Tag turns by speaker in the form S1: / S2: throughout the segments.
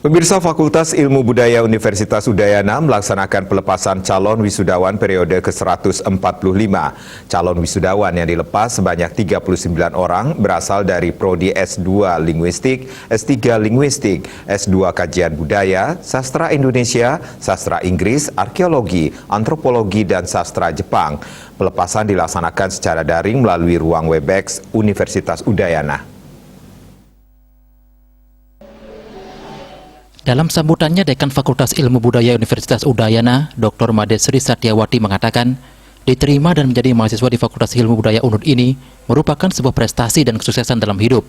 S1: Pemirsa, Fakultas Ilmu Budaya Universitas Udayana melaksanakan pelepasan calon wisudawan periode ke-145. Calon wisudawan yang dilepas sebanyak 39 orang berasal dari Prodi S2 Linguistik, S3 Linguistik, S2 Kajian Budaya, Sastra Indonesia, Sastra Inggris, Arkeologi, Antropologi, dan Sastra Jepang. Pelepasan dilaksanakan secara daring melalui ruang Webex Universitas Udayana.
S2: Dalam sambutannya, Dekan Fakultas Ilmu Budaya Universitas Udayana, Dr. Made Sri Satyawati mengatakan, diterima dan menjadi mahasiswa di Fakultas Ilmu Budaya UNUD ini merupakan sebuah prestasi dan kesuksesan dalam hidup,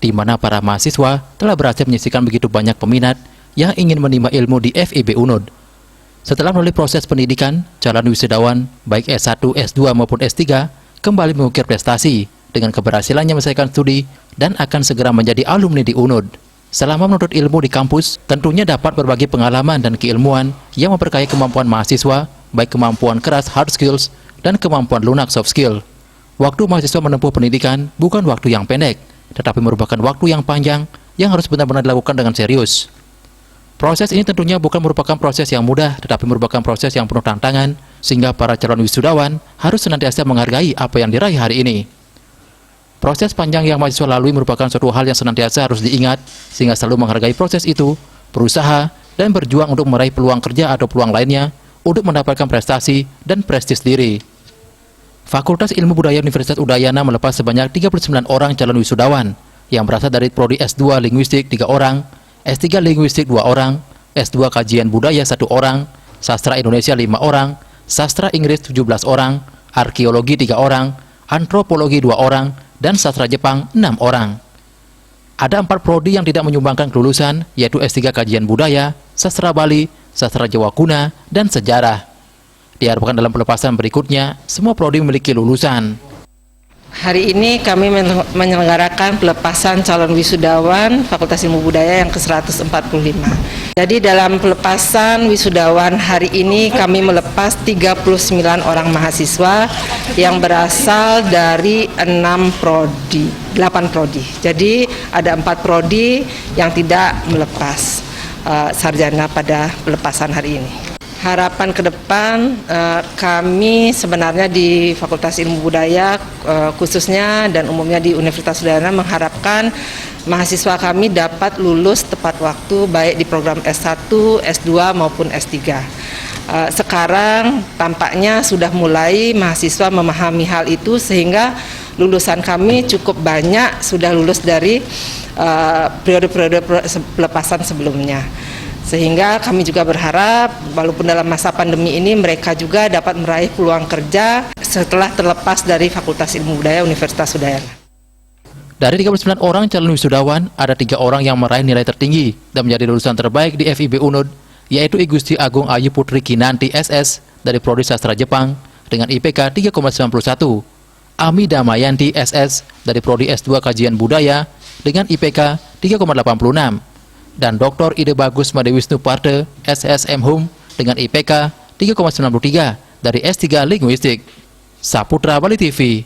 S2: di mana para mahasiswa telah berhasil menyisihkan begitu banyak peminat yang ingin menimba ilmu di FIB UNUD. Setelah melalui proses pendidikan, calon wisudawan, baik S1, S2 maupun S3, kembali mengukir prestasi dengan keberhasilannya menyelesaikan studi dan akan segera menjadi alumni di UNUD. Selama menuntut ilmu di kampus, tentunya dapat berbagi pengalaman dan keilmuan yang memperkaya kemampuan mahasiswa, baik kemampuan keras hard skills dan kemampuan lunak soft skill. Waktu mahasiswa menempuh pendidikan bukan waktu yang pendek, tetapi merupakan waktu yang panjang yang harus benar-benar dilakukan dengan serius. Proses ini tentunya bukan merupakan proses yang mudah, tetapi merupakan proses yang penuh tantangan, sehingga para calon wisudawan harus senantiasa menghargai apa yang diraih hari ini. Proses panjang yang mahasiswa lalui merupakan suatu hal yang senantiasa harus diingat, sehingga selalu menghargai proses itu, berusaha, dan berjuang untuk meraih peluang kerja atau peluang lainnya untuk mendapatkan prestasi dan prestis diri. Fakultas Ilmu Budaya Universitas Udayana melepas sebanyak 39 orang calon wisudawan yang berasal dari Prodi S2 Linguistik 3 orang, S3 Linguistik 2 orang, S2 Kajian Budaya 1 orang, Sastra Indonesia 5 orang, Sastra Inggris 17 orang, Arkeologi 3 orang, Antropologi 2 orang, dan Sastra Jepang 6 orang. Ada 4 prodi yang tidak menyumbangkan kelulusan, yaitu S3 Kajian Budaya, Sastra Bali, Sastra Jawa Kuna, dan Sejarah. Diharapkan dalam pelepasan berikutnya, semua prodi memiliki lulusan.
S3: Hari ini kami menyelenggarakan pelepasan calon wisudawan Fakultas Ilmu Budaya yang ke-145. Jadi dalam pelepasan wisudawan hari ini kami melepas 39 orang mahasiswa yang berasal dari 8 prodi. Jadi ada 4 prodi yang tidak melepas sarjana pada pelepasan hari ini. Harapan ke depan kami sebenarnya di Fakultas Ilmu Budaya khususnya dan umumnya di Universitas Udayana mengharapkan mahasiswa kami dapat lulus tepat waktu baik di program S1, S2 maupun S3. Sekarang tampaknya sudah mulai mahasiswa memahami hal itu sehingga lulusan kami cukup banyak sudah lulus dari periode-periode pelepasan sebelumnya. Sehingga kami juga berharap walaupun dalam masa pandemi ini mereka juga dapat meraih peluang kerja setelah terlepas dari Fakultas Ilmu Budaya Universitas Udayana.
S2: Dari 39 orang calon wisudawan, ada 3 orang yang meraih nilai tertinggi dan menjadi lulusan terbaik di FIB UNUD, yaitu I Gusti Agung Ayu Putri Kinanti SS dari Prodi Sastra Jepang dengan IPK 3,91, Ami Damayanti SS dari Prodi S2 Kajian Budaya dengan IPK 3,86, dan Dr. Ide Bagus Made Wisnu Parte, SSM Hum, dengan IPK 3,93 dari S3 Linguistik. Saputra Bali TV.